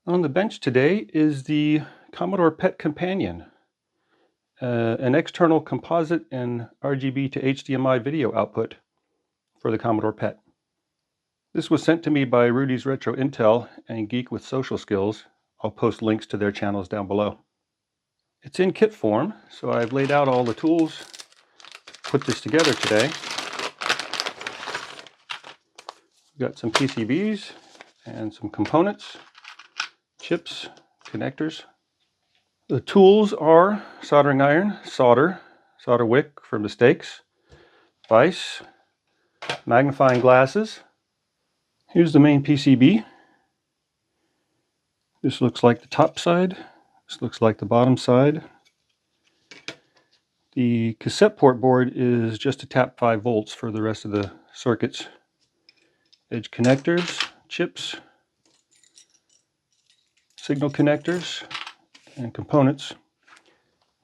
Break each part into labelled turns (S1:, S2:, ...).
S1: On the bench today is the Commodore PET Companion, an external composite and RGB to HDMI video output for the Commodore PET. This was sent to me by Rudy's Retro Intel and Geek with Social Skills. I'll post links to their channels down below. It's in kit form, so I've laid out all the tools to put this together today. We've got some PCBs and some components, chips, connectors. The tools are soldering iron, solder wick for mistakes, vise, magnifying glasses. Here's the main PCB. This looks like the top side. This looks like the bottom side. The cassette port board is just to tap 5 volts for the rest of the circuits. Edge connectors, chips, signal connectors, and components.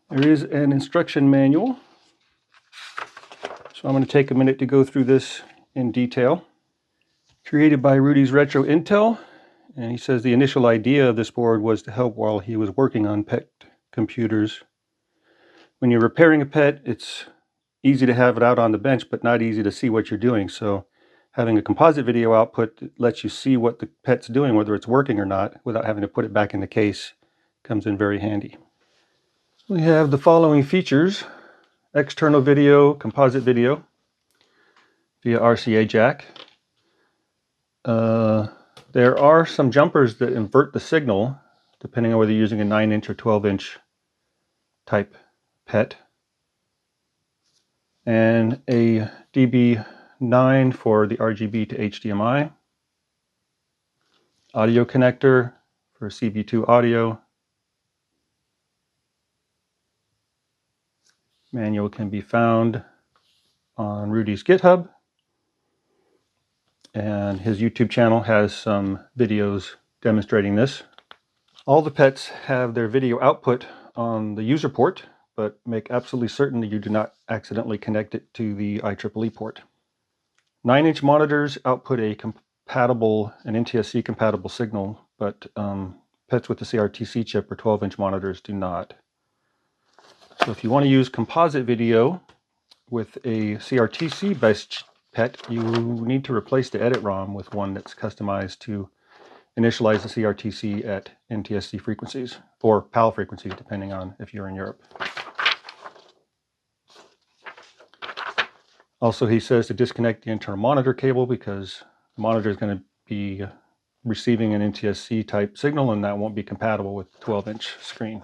S1: There is an instruction manual, so I'm going to take a minute to go through this in detail. Created by Rudy's Retro Intel, and he says the initial idea of this board was to help while he was working on PET computers. When you're repairing a PET, it's easy to have it out on the bench, but not easy to see what you're doing. So having a composite video output lets you see what the PET's doing, whether it's working or not, without having to put it back in the case. Comes in very handy. We have the following features: external video, composite video via RCA jack. There are some jumpers that invert the signal depending on whether you're using a 9-inch or 12-inch type PET. And a DB9 for the RGB to HDMI. Audio connector for CV2 audio. Manual can be found on Rudy's GitHub. And his YouTube channel has some videos demonstrating this. All the PETs have their video output on the user port, but make absolutely certain that you do not accidentally connect it to the IEEE port. 9-inch monitors output an NTSC compatible signal, but PETs with the CRT chip or 12-inch monitors do not. So if you want to use composite video with a CRT based PET, you need to replace the edit ROM with one that's customized to initialize the CRTC at NTSC frequencies, or PAL frequencies, depending on if you're in Europe. Also, he says to disconnect the internal monitor cable because the monitor is going to be receiving an NTSC type signal, and that won't be compatible with the 12-inch screen.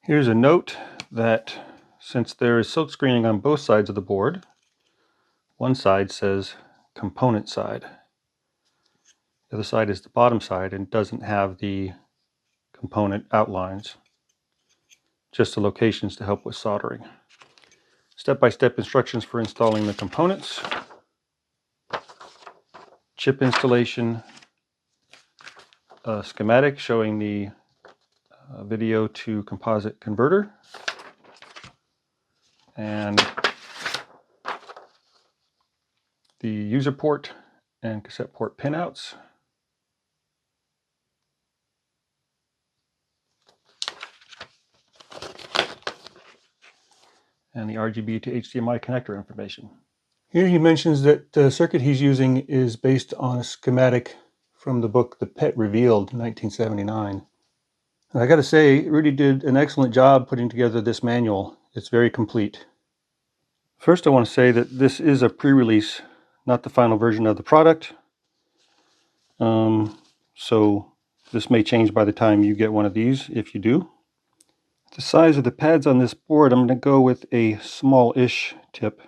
S1: Here's a note that since there is silk screening on both sides of the board, one side says component side. The other side is the bottom side and doesn't have the component outlines, just the locations to help with soldering. Step-by-step instructions for installing the components, chip installation, a schematic showing the video to composite converter, and the user port and cassette port pinouts. And the RGB to HDMI connector information. Here he mentions that the circuit he's using is based on a schematic from the book The PET Revealed in 1979. And I gotta say, Rudy did an excellent job putting together this manual. It's very complete. First, I want to say that this is a pre-release, not the final version of the product. So this may change by the time you get one of these, if you do. The size of the pads on this board, I'm going to go with a small-ish tip.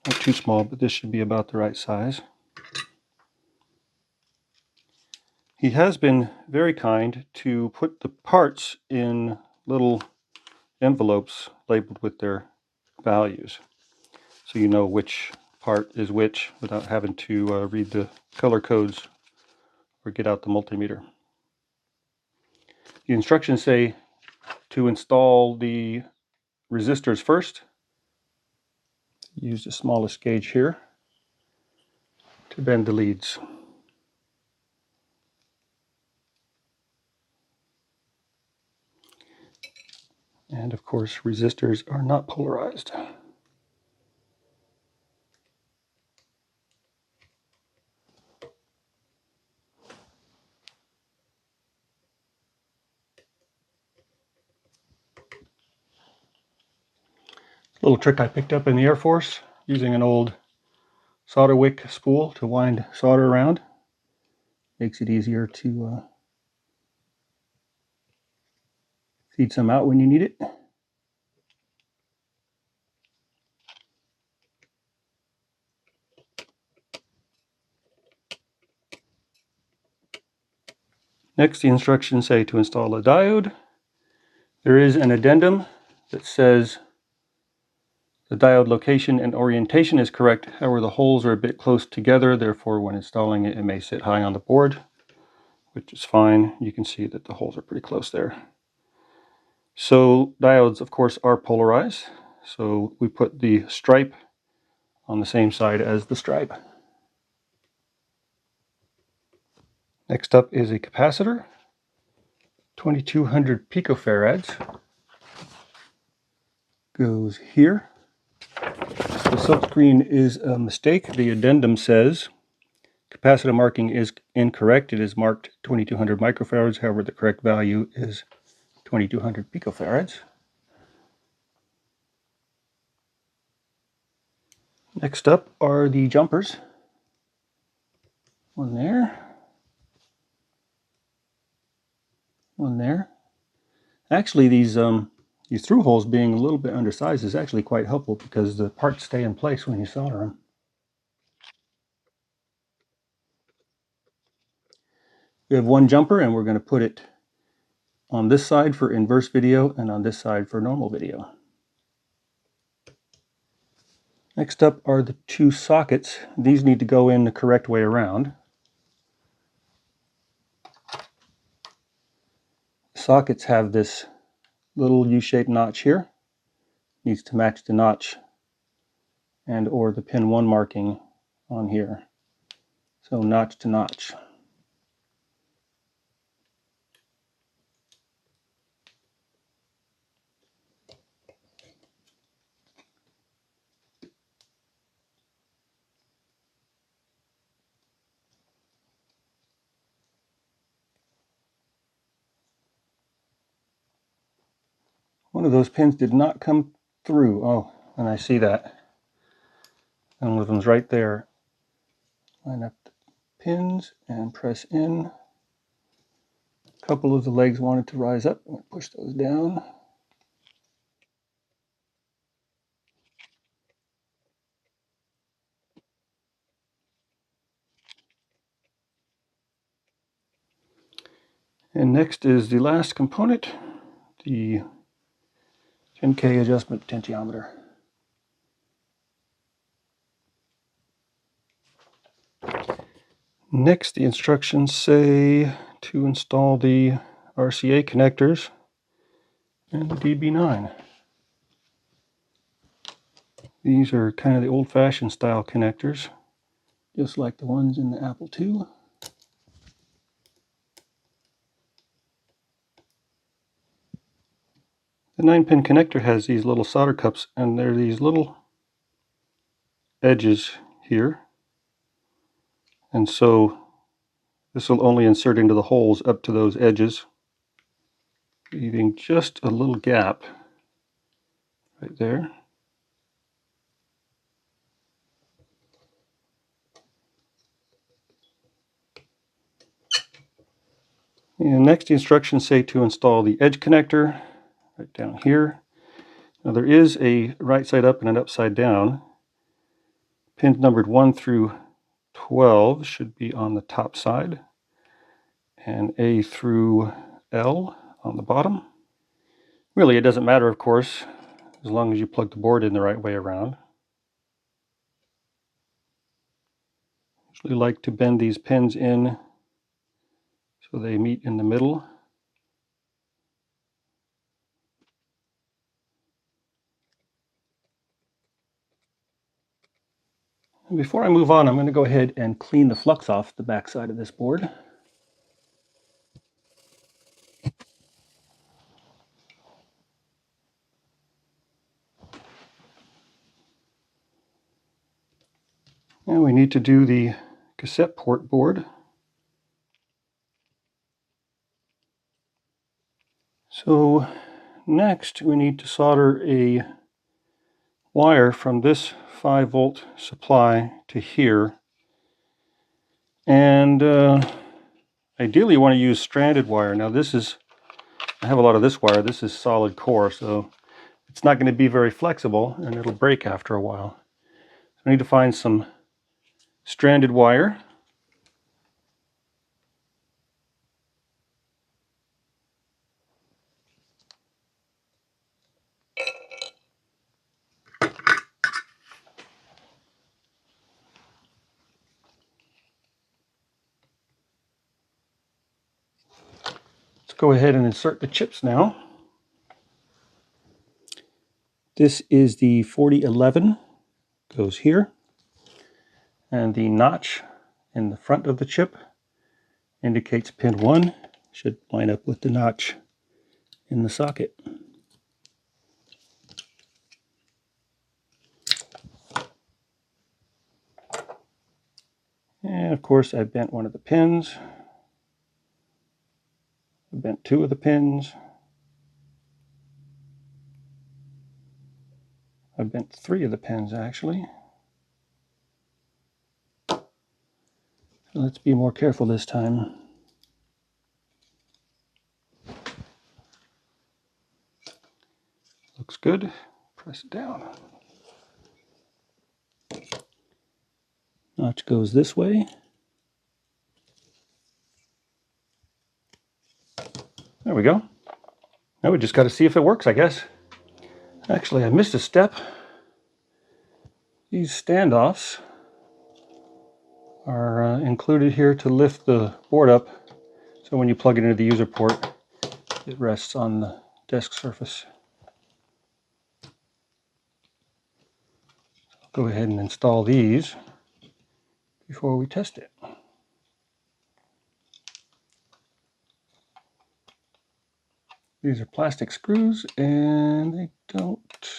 S1: Not too small, but this should be about the right size. He has been very kind to put the parts in little envelopes labeled with their values, so you know which part is which without having to read the color codes or get out the multimeter. The instructions say to install the resistors first. Use the smallest gauge here to bend the leads. And of course, resistors are not polarized. A little trick I picked up in the Air Force using an old solder wick spool to wind solder around. Makes it easier to feed some out when you need it. Next, the instructions say to install a diode. There is an addendum that says the diode location and orientation is correct. However, the holes are a bit close together. Therefore, when installing it, it may sit high on the board, which is fine. You can see that the holes are pretty close there. So diodes, of course, are polarized. So we put the stripe on the same side as the stripe. Next up is a capacitor, 2200 picofarads. Goes here. The silkscreen is a mistake. The addendum says capacitor marking is incorrect. It is marked 2200 microfarads. However, the correct value is 2200 picofarads. Next up are the jumpers. One there. One there. Actually, these through holes being a little bit undersized is actually quite helpful because the parts stay in place when you solder them. We have one jumper and we're going to put it on this side for inverse video and on this side for normal video. Next up are the two sockets. These need to go in the correct way around. Sockets have this little U-shaped notch here. Needs to match the notch and or the pin 1 marking on here. So notch to notch. One of those pins did not come through. Oh, and I see that. And one of them's right there. Line up the pins and press in. A couple of the legs wanted to rise up. I'm going to push those down. And next is the last component, the 10K adjustment potentiometer. Next, the instructions say to install the RCA connectors and the DB9. These are kind of the old-fashioned style connectors, just like the ones in the Apple II. The 9-pin connector has these little solder cups, and there are these little edges here. And so this will only insert into the holes up to those edges, leaving just a little gap right there. And next, the instructions say to install the edge connector right down here. Now there is a right side up and an upside down. Pins numbered 1 through 12 should be on the top side, and A through L on the bottom. Really, it doesn't matter, of course, as long as you plug the board in the right way around. Usually like to bend these pins in so they meet in the middle. And before I move on, I'm going to go ahead and clean the flux off the back side of this board. we need to do the cassette port board. So next we need to solder a wire from this 5-volt supply to here. And ideally you want to use stranded wire. Now I have a lot of this wire. This is solid core, so it's not going to be very flexible and it'll break after a while. So I need to find some stranded wire. Let's go ahead and insert the chips now. This is the 4011, goes here, and the notch in the front of the chip indicates pin 1, should line up with the notch in the socket. And of course I bent one of the pins, I bent 2 of the pins, I bent 3 of the pins actually. So let's be more careful this time. Looks good. Press it down. Notch goes this way. There we go. Now we just got to see if it works, I guess. Actually, I missed a step. These standoffs are included here to lift the board up, so when you plug it into the user port, it rests on the desk surface. I'll go ahead and install these before we test it. These are plastic screws and they don't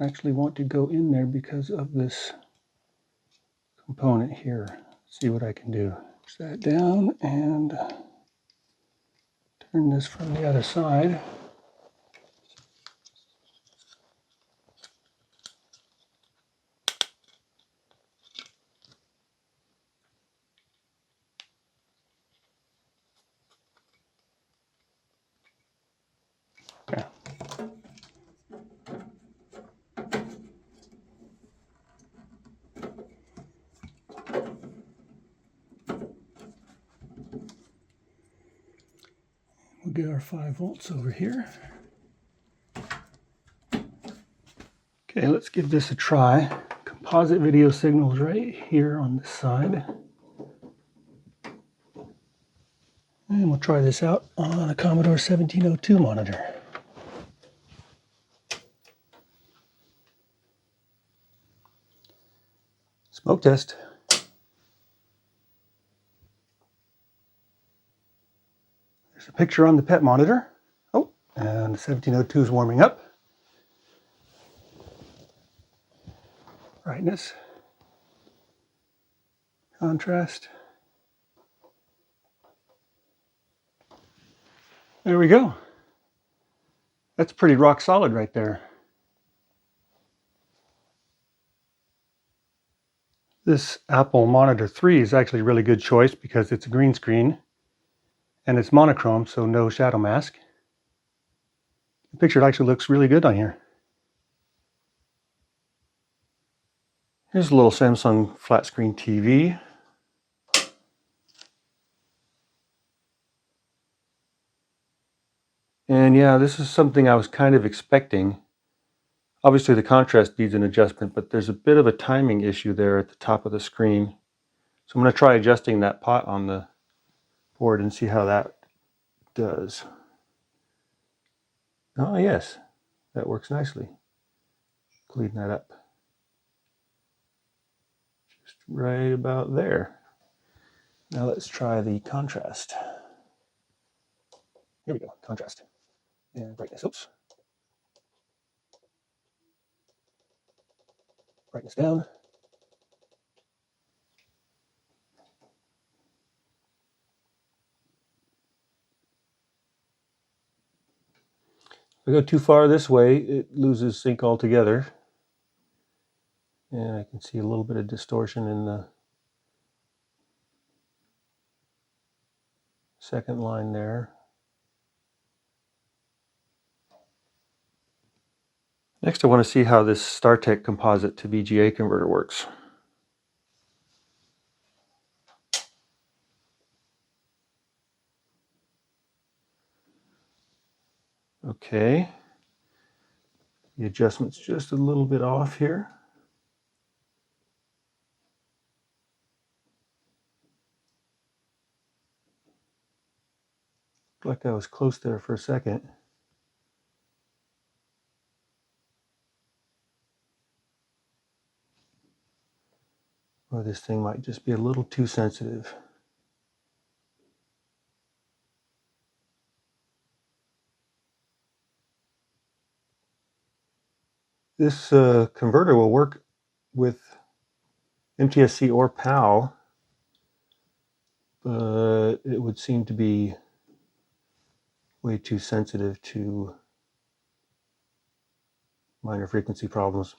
S1: actually want to go in there because of this component here. Let's see what I can do. Push that down and turn this from the other side. Okay. We'll get our 5 volts over here. Okay, let's give this a try. Composite video signals right here on this side. And we'll try this out on a Commodore 1702 monitor. Smoke test. There's a picture on the PET monitor. Oh, and the 1702 is warming up. Brightness. Contrast. There we go. That's pretty rock solid right there. This Apple Monitor 3 is actually a really good choice because it's a green screen and it's monochrome, so no shadow mask. The picture actually looks really good on here. Here's a little Samsung flat screen TV. And yeah, this is something I was kind of expecting. Obviously the contrast needs an adjustment, but there's a bit of a timing issue there at the top of the screen. So I'm going to try adjusting that pot on the board and see how that does. Oh yes, that works nicely. Clean that up. Just right about there. Now let's try the contrast. Here we go, contrast. And brightness, oops. Brightness down. If I go too far this way, it loses sync altogether. And I can see a little bit of distortion in the second line there. Next, I want to see how this StarTech composite to VGA converter works. Okay, the adjustment's just a little bit off here. Looked like I was close there for a second. Or this thing might just be a little too sensitive. This converter will work with MTSC or PAL, but it would seem to be way too sensitive to minor frequency problems.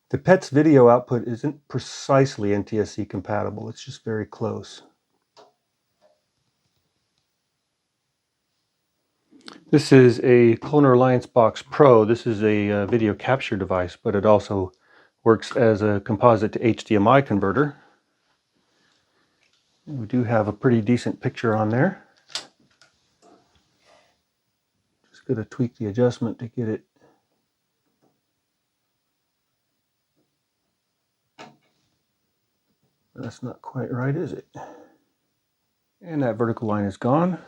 S1: The PET's video output isn't precisely NTSC compatible, it's just very close. This is a Cloner Alliance Box Pro. This is a video capture device, but it also works as a composite to HDMI converter. We do have a pretty decent picture on there. Just going to tweak the adjustment to get it. That's not quite right, is it? And that vertical line is gone.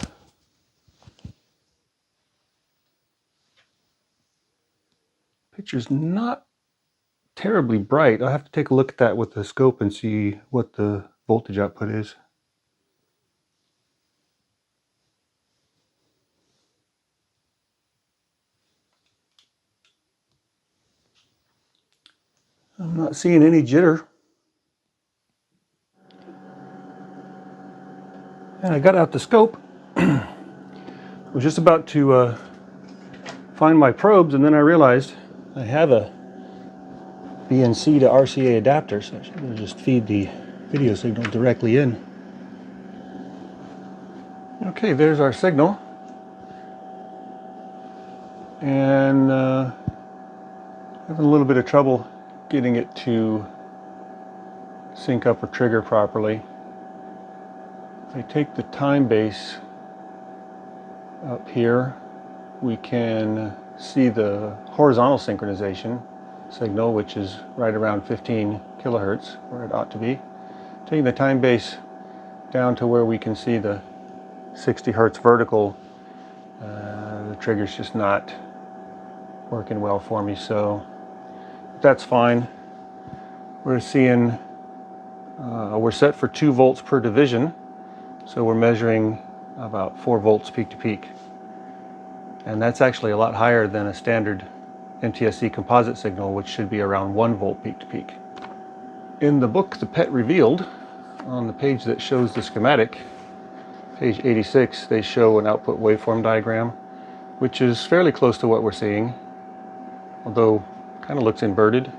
S1: Picture's not terribly bright. I'll have to take a look at that with the scope and see what the voltage output is. I'm not seeing any jitter. And I got out the scope. I was just about to find my probes, and then I realized I have a BNC to RCA adapter, so I should just feed the video signal directly in. Okay, there's our signal. And having a little bit of trouble getting it to sync up or trigger properly. If I take the time base up here, we can see the horizontal synchronization signal, which is right around 15 kilohertz, where it ought to be. Taking the time base down to where we can see the 60 hertz vertical, the trigger's just not working well for me, so that's fine. We're seeing, we're set for 2 volts per division, so we're measuring about 4 volts peak to peak. And that's actually a lot higher than a standard NTSC composite signal, which should be around 1 volt peak to peak. In the book, The PET Revealed, on the page that shows the schematic, page 86, they show an output waveform diagram, which is fairly close to what we're seeing, although kind of looks inverted.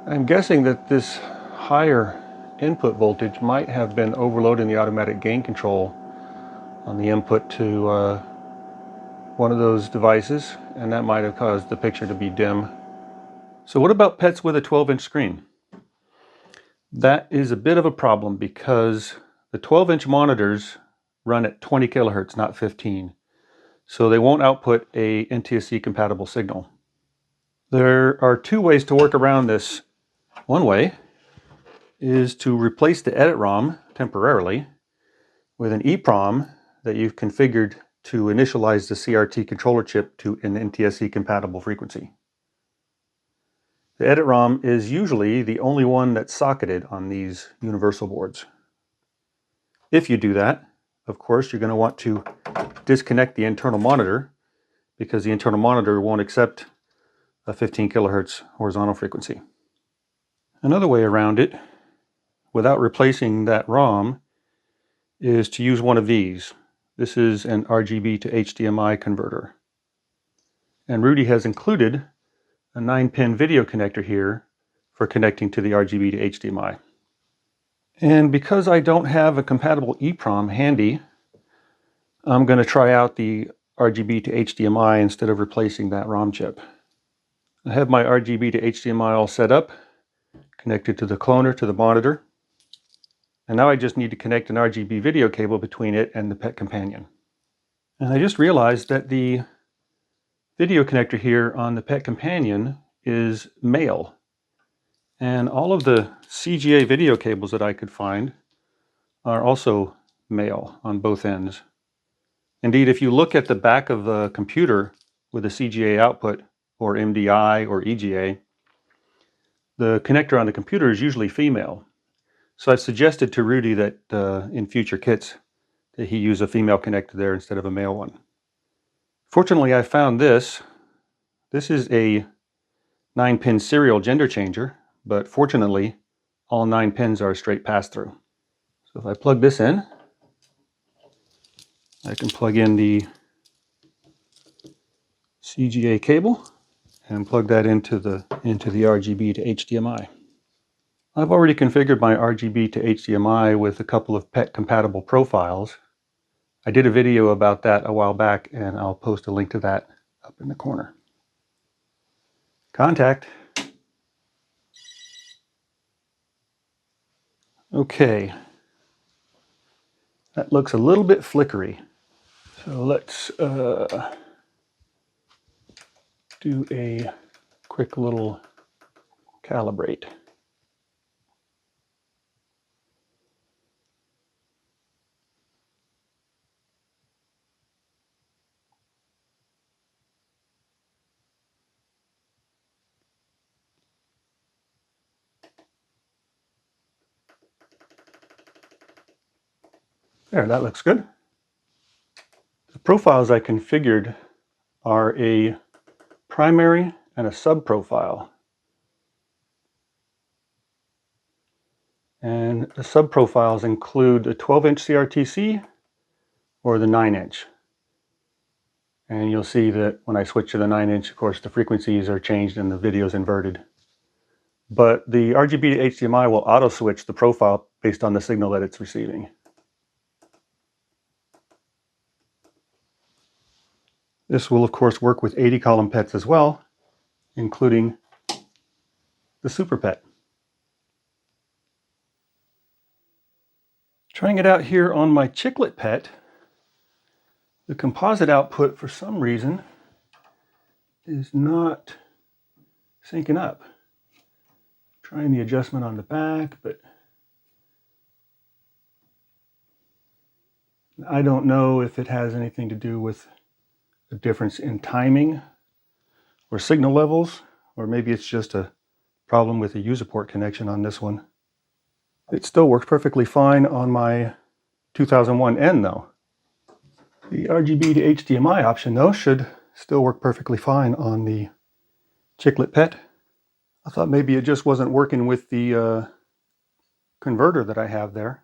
S1: I'm guessing that this higher input voltage might have been overloading the automatic gain control on the input to one of those devices, and that might have caused the picture to be dim. So what about PETs with a 12-inch screen? That is a bit of a problem because the 12-inch monitors run at 20 kilohertz, not 15. So they won't output a NTSC compatible signal. There are 2 ways to work around this. One way is to replace the edit ROM temporarily with an EEPROM that you've configured to initialize the CRT controller chip to an NTSC compatible frequency. The edit ROM is usually the only one that's socketed on these universal boards. If you do that, of course, you're going to want to disconnect the internal monitor because the internal monitor won't accept a 15 kilohertz horizontal frequency. Another way around it, without replacing that ROM, is to use one of these. This is an RGB to HDMI converter. And Rudy has included a 9-pin video connector here for connecting to the RGB to HDMI. And because I don't have a compatible EEPROM handy, I'm going to try out the RGB to HDMI instead of replacing that ROM chip. I have my RGB to HDMI all set up, connected to the cloner to the monitor. And now I just need to connect an RGB video cable between it and the PET Companion. And I just realized that the video connector here on the PET Companion is male. And all of the CGA video cables that I could find are also male on both ends. Indeed, if you look at the back of the computer with a CGA output, or MDI or EGA, the connector on the computer is usually female. So I've suggested to Rudy that in future kits that he use a female connector there instead of a male one. Fortunately, I found this. This is a 9-pin serial gender changer, but fortunately, all 9 pins are a straight pass-through. So if I plug this in, I can plug in the CGA cable and plug that into the RGB to HDMI. I've already configured my RGB to HDMI with a couple of PET compatible profiles. I did a video about that a while back, and I'll post a link to that up in the corner. Contact. Okay. That looks a little bit flickery. So let's do a quick little calibrate. There, that looks good. The profiles I configured are a primary and a sub profile. And the sub profiles include the 12-inch CRTC or the 9-inch. And you'll see that when I switch to the 9-inch, of course, the frequencies are changed and the video is inverted. But the RGB to HDMI will auto switch the profile based on the signal that it's receiving. This will, of course, work with 80-column PETs as well, including the Super PET. Trying it out here on my chicklet PET, the composite output, for some reason, is not syncing up. Trying the adjustment on the back, but I don't know if it has anything to do with a difference in timing or signal levels, or maybe it's just a problem with the user port connection on this one. It still works perfectly fine on my 2001N though. The RGB to HDMI option though should still work perfectly fine on the chicklet PET. I thought maybe it just wasn't working with the converter that I have there.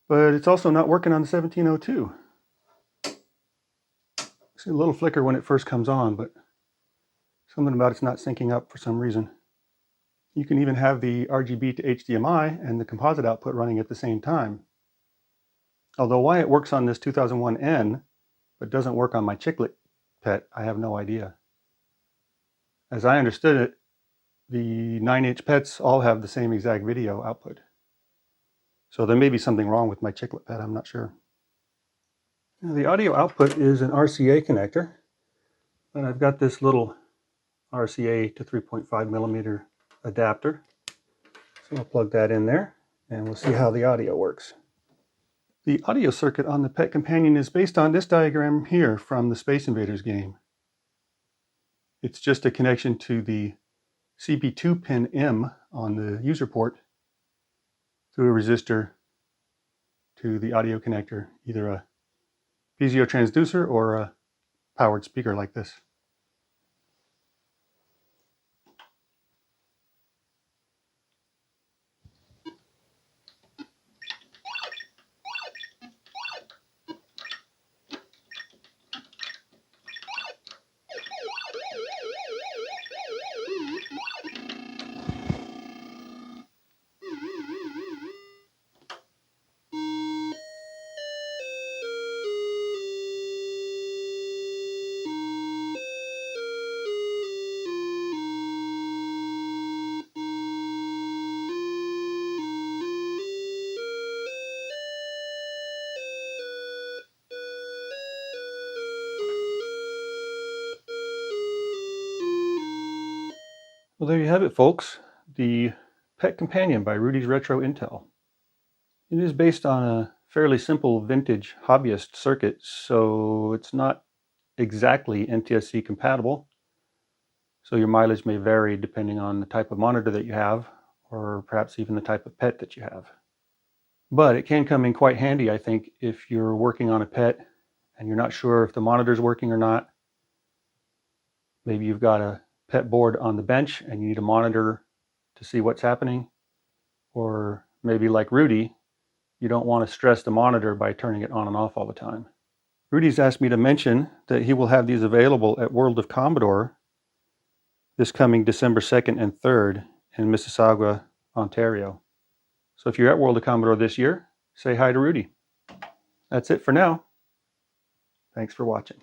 S1: But it's also not working on the 1702. See a little flicker when it first comes on, but something about it's not syncing up for some reason. You can even have the RGB to HDMI and the composite output running at the same time. Although why it works on this 2001N but doesn't work on my chicklet PET, I have no idea. As I understood it, the 9-inch PETs all have the same exact video output. So there may be something wrong with my chicklet PET, I'm not sure. Now, the audio output is an RCA connector, and I've got this little RCA to 3.5 millimeter adapter. So I'll plug that in there and we'll see how the audio works. The audio circuit on the PET Companion is based on this diagram here from the Space Invaders game. It's just a connection to the CB2 pin M on the user port through a resistor to the audio connector, either a piezo transducer or a powered speaker like this. Well, there you have it, folks. The PET Companion by Rudy's Retro Intel. It is based on a fairly simple vintage hobbyist circuit, so it's not exactly NTSC compatible. So your mileage may vary depending on the type of monitor that you have, or perhaps even the type of PET that you have. But it can come in quite handy, I think, if you're working on a PET and you're not sure if the monitor's working or not. Maybe you've got a PET board on the bench and you need a monitor to see what's happening. Or maybe like Rudy, you don't want to stress the monitor by turning it on and off all the time. Rudy's asked me to mention that he will have these available at World of Commodore this coming December 2nd and 3rd in Mississauga, Ontario. So if you're at World of Commodore this year, say hi to Rudy. That's it for now. Thanks for watching.